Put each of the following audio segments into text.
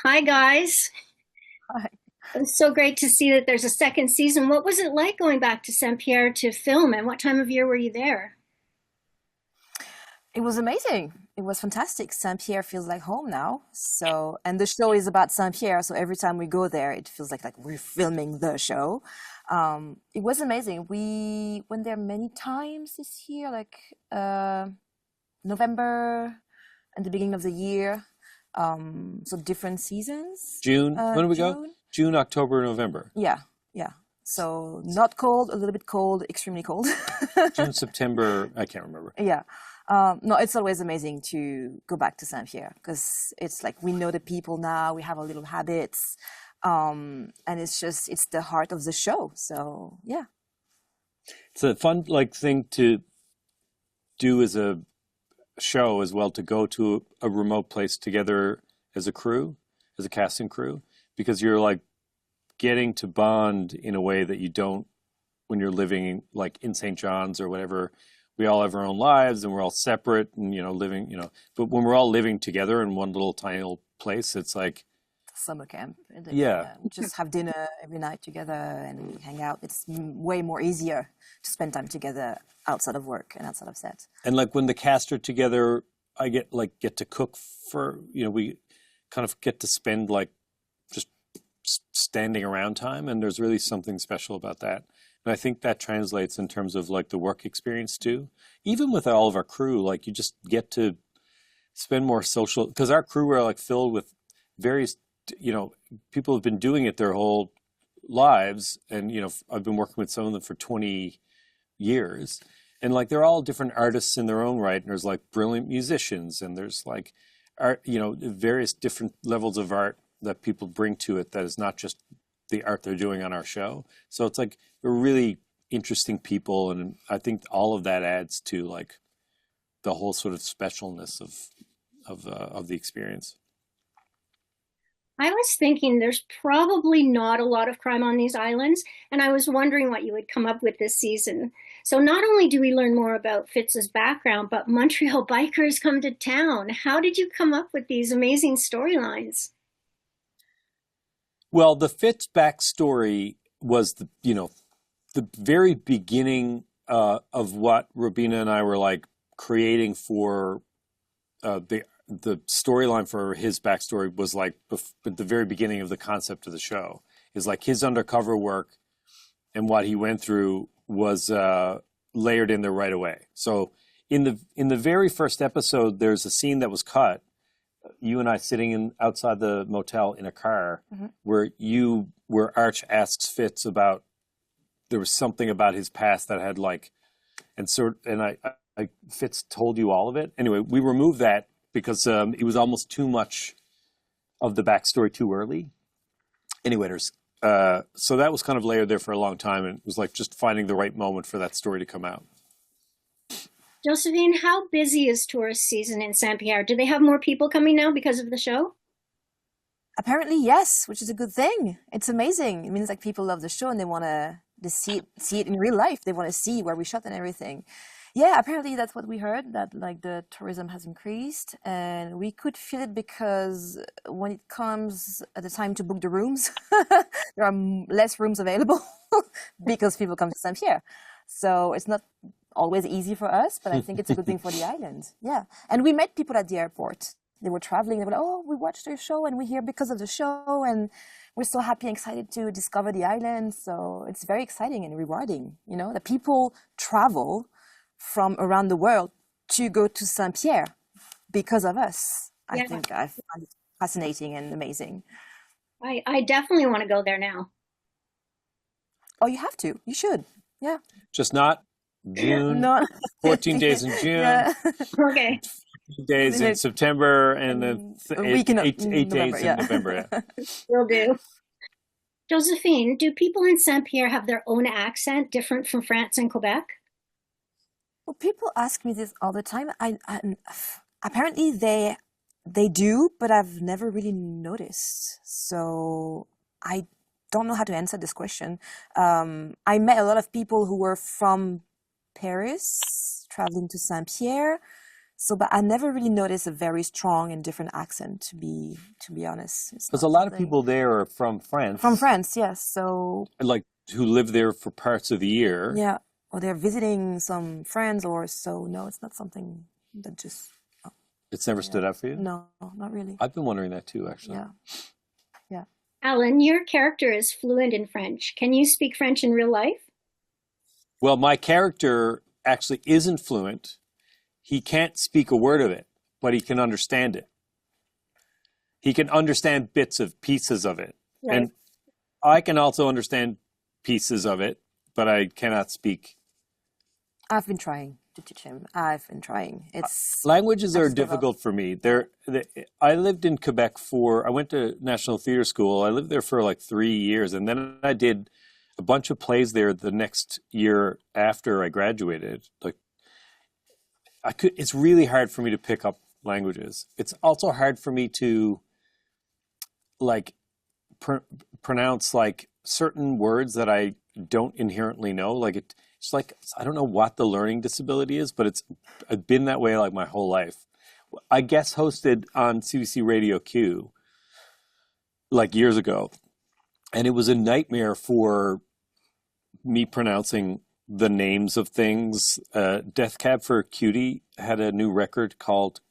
Hi, guys. Hi. It's so great to see that there's a second season. What was it like going back to Saint Pierre to film, and what time of year were you there? It was amazing. It was fantastic. Saint Pierre feels like home now. So, and the show is about Saint Pierre. So every time we go there, it feels like we're filming the show. It was amazing. We went there many times this year, like November and the beginning of the year. So different seasons. June. When do we go? June. June, October, November. Yeah, yeah. So not cold, a little bit cold, extremely cold. June, September. I can't remember. Yeah. No, it's always amazing to go back to Saint Pierre because it's like we know the people now, we have our little habits, and it's the heart of the show. So yeah, It's a fun thing to do as a show as well, to go to a remote place together as a crew, as a casting crew, because you're like getting to bond in a way that you don't when you're living like in St. John's or whatever. We all have our own lives and we're all separate and living, but when we're all living together in one little tiny little place, it's like, summer camp. yeah. We just have dinner every night together and we hang out. It's way more easier to spend time together outside of work and outside of set. And like when the cast are together, I get to cook for, we kind of get to spend like just standing around time, and there's really something special about that. And I think that translates in terms of like the work experience too. Even with all of our crew, like you just get to spend more social, because our crew are like filled with various, people have been doing it their whole lives. And, I've been working with some of them for 20 years. And like they're all different artists in their own right. And there's like brilliant musicians, and there's like art, various different levels of art that people bring to it that is not just the art they're doing on our show. So it's like they're really interesting people, and I think all of that adds to like the whole sort of specialness of the experience. I was thinking there's probably not a lot of crime on these islands, and I was wondering what you would come up with this season. So not only do we learn more about Fitz's background, but Montreal bikers come to town. How did you come up with these amazing storylines? Well, the Fitz backstory was the very beginning of what Robina and I were like creating for the storyline for his backstory was like at the very beginning of the concept of the show is like his undercover work and what he went through was layered in there right away. So in the very first episode, there's a scene that was cut. You and I sitting outside the motel in a car, where Arch asks Fitz about there was something about his past that had like, and I Fitz told you all of it. Anyway, we removed that because it was almost too much of the backstory too early. Anyway, so that was kind of layered there for a long time, and it was like just finding the right moment for that story to come out. Josephine, how busy is tourist season in Saint Pierre? Do they have more people coming now because of the show? Apparently, yes, which is a good thing. It's amazing. It means like people love the show and they want to see it in real life. They want to see where we shot and everything. Yeah, apparently that's what we heard, that like the tourism has increased, and we could feel it because when it comes at the time to book the rooms, there are less rooms available because people come to Saint Pierre. So it's not always easy for us, but I think it's a good thing for the island. Yeah. And we met people at the airport. They were traveling. They were like, oh, we watched your show and we're here because of the show. And we're so happy and excited to discover the island. So it's very exciting and rewarding, that people travel from around the world to go to Saint Pierre because of us. I Yeah, think I find it fascinating and amazing. I definitely want to go there now. Oh, you have to. You should. Yeah. Just not June, No. 14 days in June, Yeah. Okay. days in September, and then A week in eight November, days yeah. in November. Yeah. Will do. Josephine, do people in Saint Pierre have their own accent different from France and Quebec? Well, people ask me this all the time. Apparently they do, but I've never really noticed. So I don't know how to answer this question. I met a lot of people who were from Paris, traveling to Saint Pierre. So, but I never really noticed a very strong and different accent, to be honest. Because a lot of people there are from France. From France, yes. So, like, who live there for parts of the year. Yeah. Or they're visiting some friends or so. No, it's not something that just... It's never stood out for you? No, not really. I've been wondering that too, actually. Yeah. Allan, your character is fluent in French. Can you speak French in real life? Well, my character actually isn't fluent. He can't speak a word of it, but he can understand it. He can understand pieces of it. Right. And I can also understand pieces of it, but I cannot speak. I've been trying to teach him. I've been trying. Languages are difficult for me. I lived in Quebec I went to National Theatre School. I lived there for like 3 years, and then I did a bunch of plays there the next year after I graduated. It's really hard for me to pick up languages. It's also hard for me to pronounce like certain words that I don't inherently know. It's like, I don't know what the learning disability is, but it's been that way like my whole life. I guest hosted on CBC Radio Q like years ago, and it was a nightmare for me pronouncing the names of things. Death Cab for Cutie had a new record called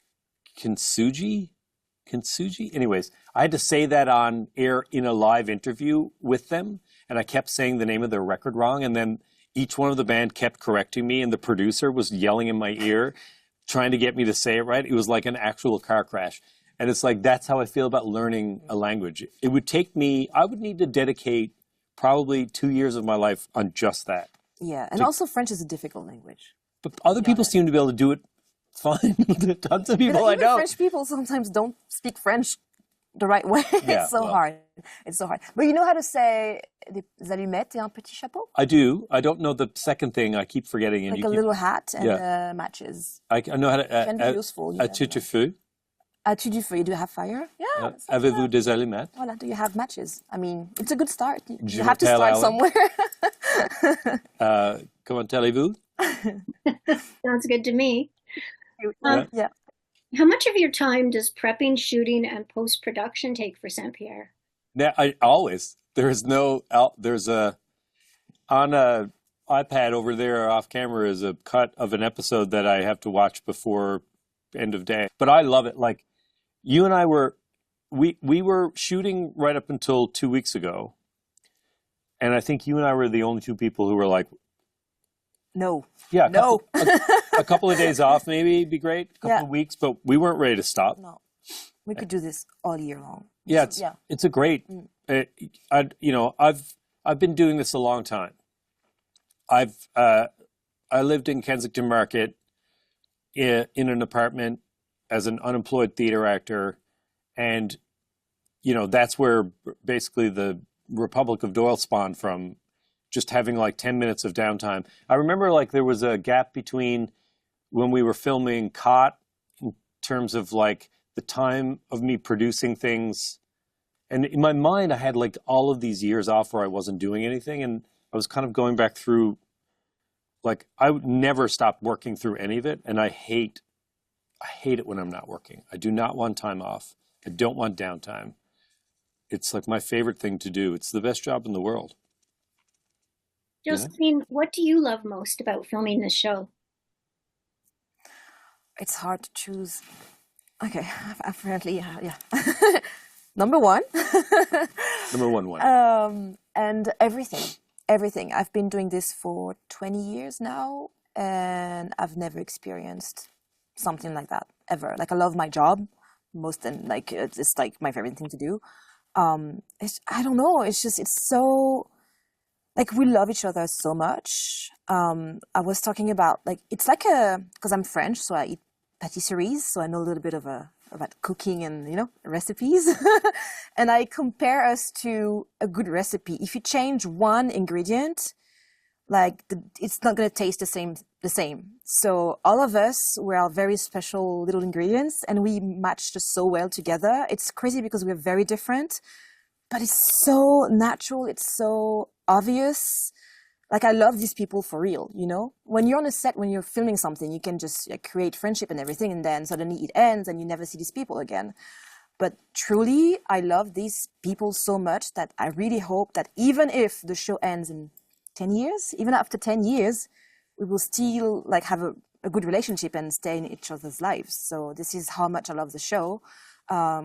Kintsugi. Anyways, I had to say that on air in a live interview with them, and I kept saying the name of their record wrong, and then each one of the band kept correcting me, and the producer was yelling in my ear, trying to get me to say it right. It was like an actual car crash. And it's like, that's how I feel about learning a language. It would take me, I would need to dedicate probably 2 years of my life on just that. Yeah, and also French is a difficult language. But other people seem to be able to do it fine. Tons of people I know. French people sometimes don't speak French the right way. It's so hard. It's so hard. But you know how to say des allumettes et un petit chapeau? I do. I don't know the second thing. I keep forgetting. Like a little hat and matches. I know how to... can be useful. As-tu du feu? As-tu du feu? Do you have fire? Yeah. Avez-vous des allumettes? Voilà. Do you have matches? I mean, it's a good start. You have to start somewhere. Comment allez-vous? Sounds good to me. Yeah. How much of your time does prepping, shooting, and post-production take for Saint Pierre? Yeah, always. On a iPad over there off camera is a cut of an episode that I have to watch before end of day. But I love it. Like, you and I we were shooting right up until 2 weeks ago. And I think you and I were the only two people who were like, no. Yeah. A couple of days off maybe would be great. A couple of weeks, but we weren't ready to stop. No. We could do this all year long. Yeah, it's a great. I've been doing this a long time. I lived in Kensington Market in an apartment as an unemployed theater actor, and that's where basically the Republic of Doyle spawned from. Just having like 10 minutes of downtime. I remember like there was a gap between when we were filming Caught in terms of like the time of me producing things. And in my mind, I had like all of these years off where I wasn't doing anything. And I was kind of going back through, like, I would never stop working through any of it. And I hate it when I'm not working. I do not want time off. I don't want downtime. It's like my favorite thing to do. It's the best job in the world. Joséphine, what do you love most about filming this show? It's hard to choose. Okay, apparently, yeah. Number one. Number one. And everything. I've been doing this for 20 years now, and I've never experienced something like that ever. Like, I love my job it's like my favorite thing to do. I don't know. It's so. Like, we love each other so much. I was talking about, like, it's like because I'm French, so I eat patisseries, so I know a little bit about cooking and, recipes. And I compare us to a good recipe. If you change one ingredient, like, it's not going to taste the same. So all of us, we're our very special little ingredients, and we match just so well together. It's crazy because we're very different, but it's so natural. It's so obvious. like I love these people for real, you know? When you're on a set, when you're filming something, you can just create friendship and everything, and then suddenly it ends and you never see these people again. But truly, I love these people so much that I really hope that even if the show ends in 10 years, even after 10 years, we will still like have a good relationship and stay in each other's lives. So this is how much I love the show.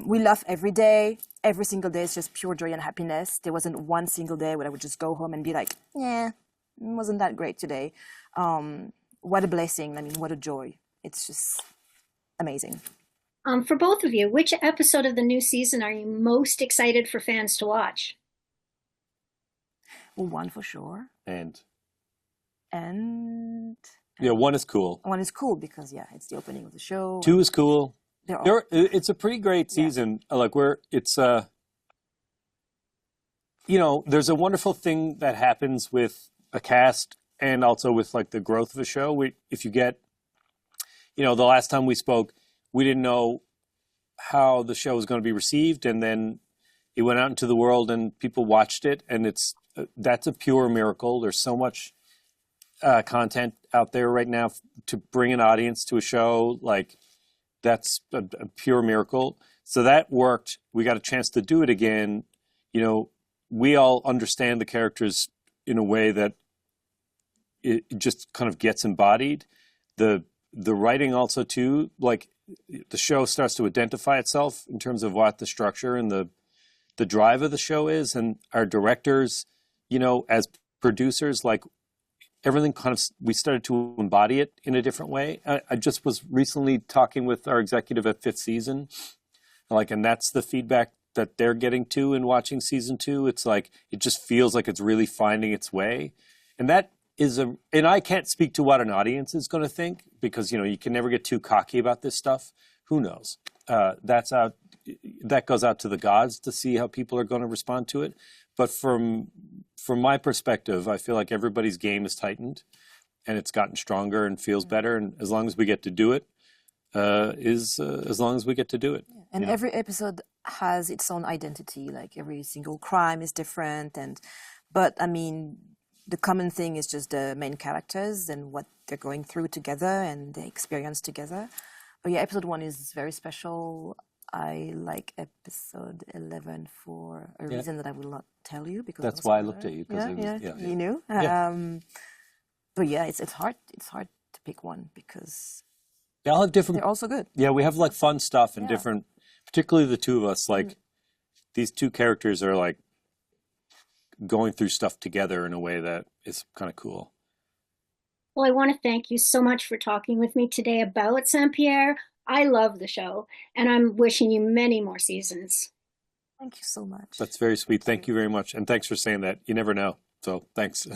We laugh every day. Every single day is just pure joy and happiness. There wasn't one single day where I would just go home and be like, yeah, it wasn't that great today. What a blessing. I mean, what a joy. It's just amazing. For both of you, which episode of the new season are you most excited for fans to watch? Well, one for sure. And yeah, one is cool. One is cool because it's the opening of the show. 2 is cool. It's a pretty great season. Yeah. Like it's there's a wonderful thing that happens with a cast and also with like the growth of a show. If you get, the last time we spoke, we didn't know how the show was going to be received, and then it went out into the world and people watched it, and that's a pure miracle. There's so much content out there right now to bring an audience to a show. Like that's a pure miracle. So that worked. We got a chance to do it again. We all understand the characters in a way that it just kind of gets embodied. The writing also too, like the show starts to identify itself in terms of what the structure and the drive of the show is, and our directors, as producers, like everything kind of, we started to embody it in a different way. I just was recently talking with our executive at 5th season, and that's the feedback that they're getting to in watching season 2. It's like, it just feels like it's really finding its way. And that is and I can't speak to what an audience is going to think, because, you can never get too cocky about this stuff. Who knows? That goes out to the gods to see how people are going to respond to it. But from my perspective, I feel like everybody's game is tightened and it's gotten stronger and feels better. And as long as we get to do it, as long as we get to do it. Yeah. And every episode has its own identity. Like every single crime is different. But I mean, the common thing is just the main characters and what they're going through together and the experience together. But yeah, episode 1 is very special. I like episode 11 for a reason that I will not tell you, because that's why I looked at you. You knew. But yeah, it's hard. It's hard to pick one because they all have different. They're also good. Yeah, we have like fun stuff and different. Particularly the two of us. Like these two characters are like going through stuff together in a way that is kind of cool. Well, I want to thank you so much for talking with me today about San Pierre. I love the show, and I'm wishing you many more seasons. Thank you so much. That's very sweet. Thank you very much. And thanks for saying that. You never know. So thanks.